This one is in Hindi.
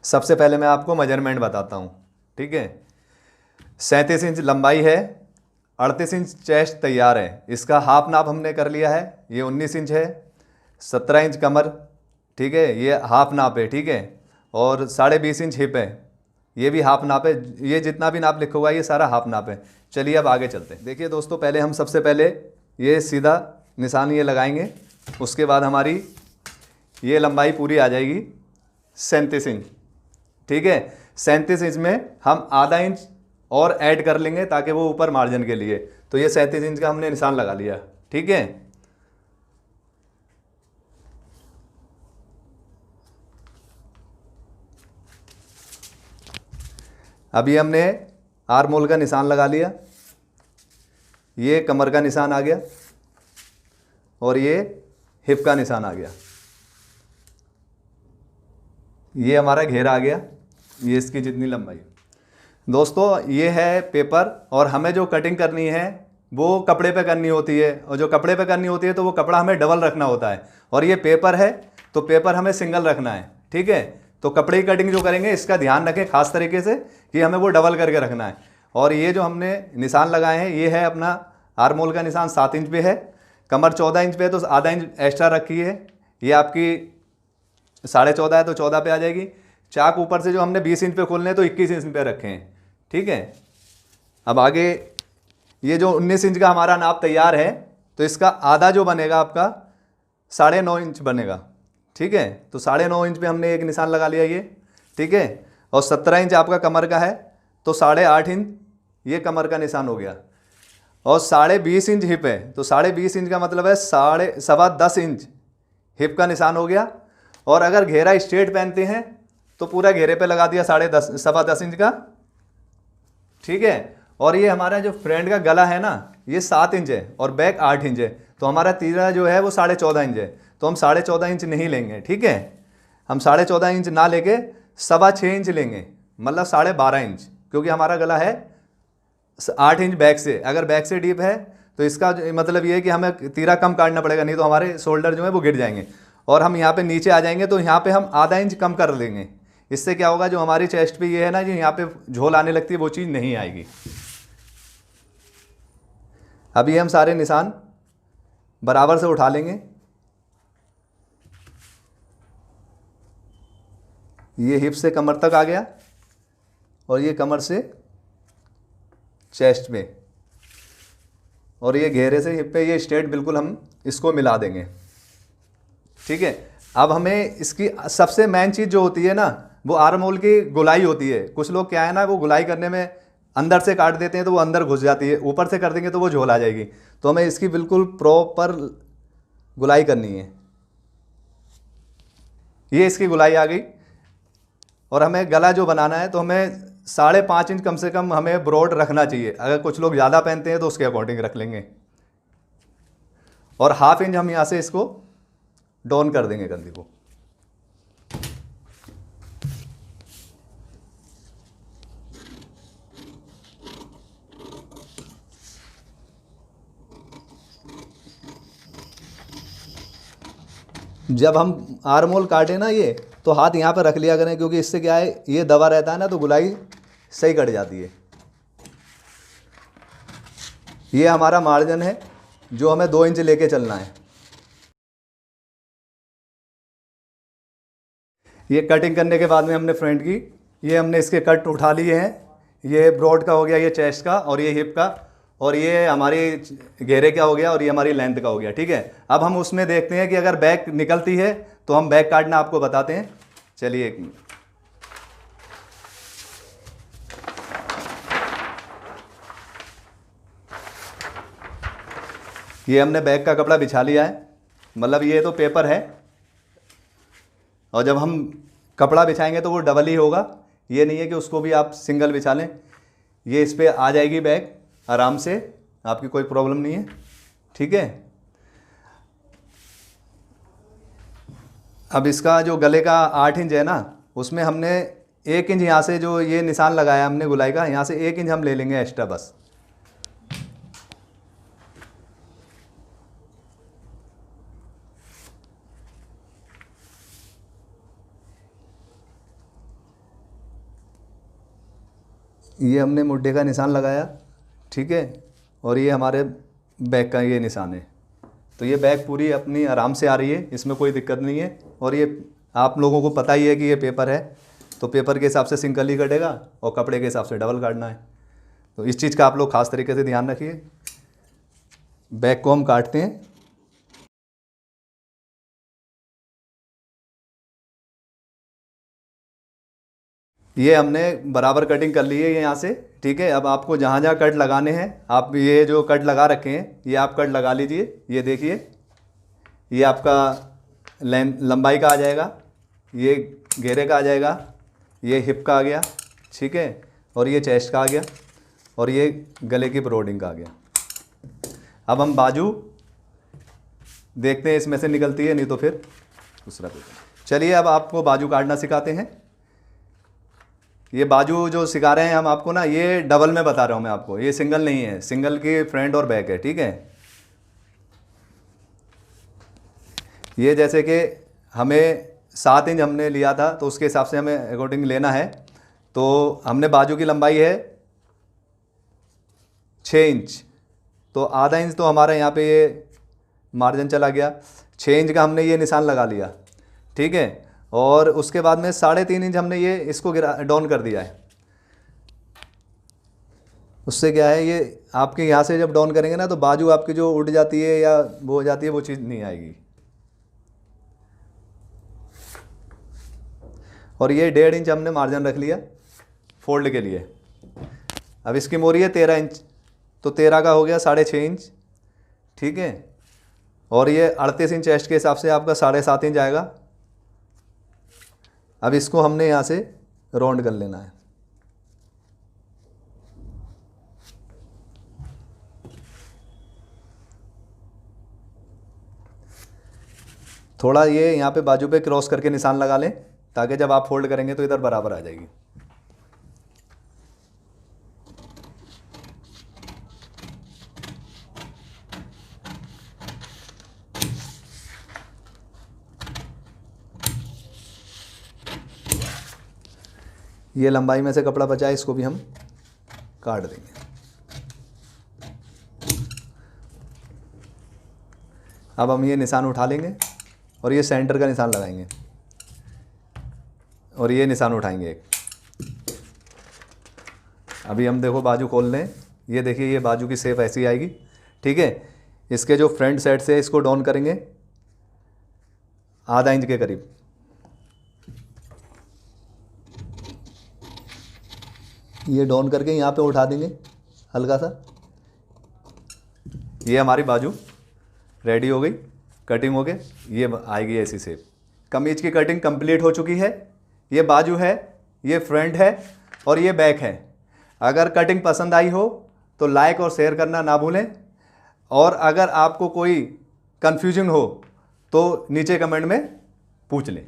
सबसे पहले मैं आपको मेजरमेंट बताता हूँ। ठीक है, 37 इंच लंबाई है, 38 इंच चेस्ट तैयार है। इसका हाफ नाप हमने कर लिया है, ये 19 इंच है। 17 इंच कमर, ठीक है, ये हाफ नाप है। ठीक है, और 20.5 इंच हिप है, ये भी हाफ नाप है। ये जितना भी नाप लिखा हुआ है ये सारा हाफ नाप है। चलिए अब आगे चलते हैं। देखिए दोस्तों, पहले हम सबसे पहले ये सीधा निशान ये लगाएंगे। उसके बाद हमारी ये लंबाई पूरी आ जाएगी 37 इंच। ठीक है, 37 इंच में हम आधा इंच और ऐड कर लेंगे ताकि वो ऊपर मार्जिन के लिए। तो ये 37 इंच का हमने निशान लगा लिया। ठीक है, अभी हमने आर्म होल का निशान लगा लिया, ये कमर का निशान आ गया और ये हिप का निशान आ गया। ये हमारा घेरा आ गया, ये इसकी जितनी लंबाई। दोस्तों ये है पेपर, और हमें जो कटिंग करनी है वो कपड़े पे करनी होती है, और जो कपड़े पे करनी होती है तो वो कपड़ा हमें डबल रखना होता है। और ये पेपर है तो पेपर हमें सिंगल रखना है। ठीक है, तो कपड़े की कटिंग जो करेंगे इसका ध्यान रखें खास तरीके से कि हमें वो डबल करके रखना है। और ये जो हमने निशान लगाए हैं ये है अपना आर्म होल का निशान 7 इंच पे है, कमर 14 इंच पे है तो आधा इंच एक्स्ट्रा रखी है। ये आपकी 14.5 है तो 14 पे आ जाएगी। चाक ऊपर से जो हमने 20 इंच पे खोलने हैं तो 21 इंच पे रखे हैं। ठीक है, अब आगे ये जो 19 इंच का हमारा नाप तैयार है तो इसका आधा जो बनेगा आपका 9.5 इंच बनेगा। ठीक है, तो 9.5 इंच पे हमने एक निशान लगा लिया ये। ठीक है, और 17 इंच आपका कमर का है तो 8.5 इंच ये कमर का निशान हो गया। और 20.5 इंच हिप है तो 20.5 इंच का मतलब है 10.25 इंच हिप का निशान हो गया। और अगर घेरा स्ट्रेट पहनते हैं तो पूरा घेरे पे लगा दिया 10.5 इंच का। ठीक है, और ये हमारा जो फ्रंट का गला है ना ये 7 इंच है और बैक 8 इंच है, तो हमारा तीरा जो है वो 14.5 इंच है। तो हम 14.5 इंच नहीं लेंगे। ठीक है, हम 14.5 इंच ना लेके 6.25 इंच लेंगे, मतलब 12.5 इंच, क्योंकि हमारा गला है 8 इंच बैक से। अगर बैक से डीप है तो इसका मतलब ये है कि हमें तीरा कम काटना पड़ेगा, नहीं तो हमारे शोल्डर जो है वो गिर जाएंगे। और हम यहाँ पे नीचे आ जाएंगे तो यहाँ पे हम आधा इंच कम कर लेंगे। इससे क्या होगा, जो हमारी चेस्ट पे ये है ना, जो यहाँ पे झोल आने लगती है वो चीज़ नहीं आएगी। अभी हम सारे निशान बराबर से उठा लेंगे। ये हिप से कमर तक आ गया और ये कमर से चेस्ट में, और ये घेरे से हिप पे ये स्ट्रेट बिल्कुल हम इसको मिला देंगे। ठीक है, अब हमें इसकी सबसे मेन चीज़ जो होती है ना वो आर्म होल की गुलाई होती है। कुछ लोग क्या है ना, वो गुलाई करने में अंदर से काट देते हैं तो वो अंदर घुस जाती है, ऊपर से कर देंगे तो वो झोल आ जाएगी। तो हमें इसकी बिल्कुल प्रॉपर गुलाई करनी है। ये इसकी गुलाई आ गई। और हमें गला जो बनाना है तो हमें 5.5 इंच कम से कम हमें ब्रॉड रखना चाहिए। अगर कुछ लोग ज़्यादा पहनते हैं तो उसके अकॉर्डिंग रख लेंगे। और 1/2 इंच हम यहाँ से इसको डाउन कर देंगे कंधे को। जब हम आर्म होल काटें ना ये, तो हाथ यहाँ पर रख लिया करें, क्योंकि इससे क्या है ये दबा रहता है ना तो गुलाई सही कट जाती है। ये हमारा मार्जिन है जो हमें 2 इंच लेके चलना है। ये कटिंग करने के बाद में हमने फ्रंट की ये हमने इसके कट उठा लिए हैं। ये ब्रॉड का हो गया, ये चेस्ट का, और ये हिप का, और ये हमारी घेरे का हो गया, और ये हमारी लेंथ का हो गया। ठीक है, अब हम उसमें देखते हैं कि अगर बैक निकलती है तो हम बैक काटना आपको बताते हैं। चलिए एक मिनट। ये हमने बैक का कपड़ा बिछा लिया है, मतलब ये तो पेपर है, और जब हम कपड़ा बिछाएंगे तो वो डबल ही होगा। ये नहीं है कि उसको भी आप सिंगल बिछा लें। ये इस पर आ जाएगी बैक आराम से, आपकी कोई प्रॉब्लम नहीं है। ठीक है, अब इसका जो गले का 8 इंच है ना, उसमें हमने 1 इंच यहाँ से जो ये निशान लगाया हमने गुलाई का, यहाँ से 1 इंच हम ले लेंगे एक्स्ट्रा बस। ये हमने मुड्ढे का निशान लगाया, ठीक है, और ये हमारे बैक का ये निशान है। तो ये बैक पूरी अपनी आराम से आ रही है, इसमें कोई दिक्कत नहीं है। और ये आप लोगों को पता ही है कि ये पेपर है, तो पेपर के हिसाब से सिंगल ही कटेगा और कपड़े के हिसाब से डबल काटना है। तो इस चीज़ का आप लोग खास तरीके से ध्यान रखिए। बैक को हम काटते हैं। ये हमने बराबर कटिंग कर ली है ये यहाँ से, ठीक है। अब आपको जहाँ जहाँ कट लगाने हैं, आप ये जो कट लगा रखे हैं ये आप कट लगा लीजिए। ये देखिए, ये आपका लंबाई का आ जाएगा, ये घेरे का आ जाएगा, ये हिप का आ गया, ठीक है, और ये चेस्ट का आ गया, और ये गले की ब्रोडिंग का आ गया। अब हम बाजू देखते हैं इसमें से निकलती है, नहीं तो फिर दूसरा पेपर। चलिए अब आपको बाजू काटना सिखाते हैं। ये बाजू जो सिखा रहे हैं हम आपको ना, ये डबल में बता रहा हूँ मैं आपको, ये सिंगल नहीं है। सिंगल की फ्रंट और बैक है, ठीक है। ये जैसे कि हमें 7 इंच हमने लिया था, तो उसके हिसाब से हमें अकॉर्डिंग लेना है। तो हमने बाजू की लंबाई है 6 इंच, तो आधा इंच तो हमारा यहाँ पे ये मार्जिन चला गया। 6 इंच का हमने ये निशान लगा लिया, ठीक है। और उसके बाद में 3.5 इंच हमने ये इसको डाउन कर दिया है। उससे क्या है, ये आपके यहाँ से जब डाउन करेंगे ना, तो बाजू आपकी जो उठ जाती है या वो हो जाती है, वो चीज़ नहीं आएगी। और ये 1.5 इंच हमने मार्जिन रख लिया फोल्ड के लिए। अब इसकी मोरी है 13 इंच, तो 13 का हो गया 6.5 इंच, ठीक है। और ये 38 इंच चेस्ट के हिसाब से आपका 7.5 इंच आएगा। अब इसको हमने यहाँ से राउंड कर लेना है। थोड़ा ये यहाँ पे बाजू पे क्रॉस करके निशान लगा लें, ताकि जब आप फोल्ड करेंगे तो इधर बराबर आ जाएगी। ये लंबाई में से कपड़ा बचा है, इसको भी हम काट देंगे। अब हम ये निशान उठा लेंगे और ये सेंटर का निशान लगाएंगे, और ये निशान उठाएंगे एक। अभी हम देखो बाजू खोल लें, ये देखिए ये बाजू की शेप ऐसी आएगी, ठीक है। इसके जो फ्रंट साइड से इसको डाउन करेंगे आधा इंच के करीब। ये डाउन करके यहाँ पे उठा देंगे हल्का सा। ये हमारी बाजू रेडी हो गई, कटिंग हो गई, ये आएगी ऐसी शेप। कमीज की कटिंग कंप्लीट हो चुकी है। ये बाजू है, ये फ्रंट है और ये बैक है। अगर कटिंग पसंद आई हो तो लाइक और शेयर करना ना भूलें, और अगर आपको कोई कन्फ्यूजन हो तो नीचे कमेंट में पूछ लें।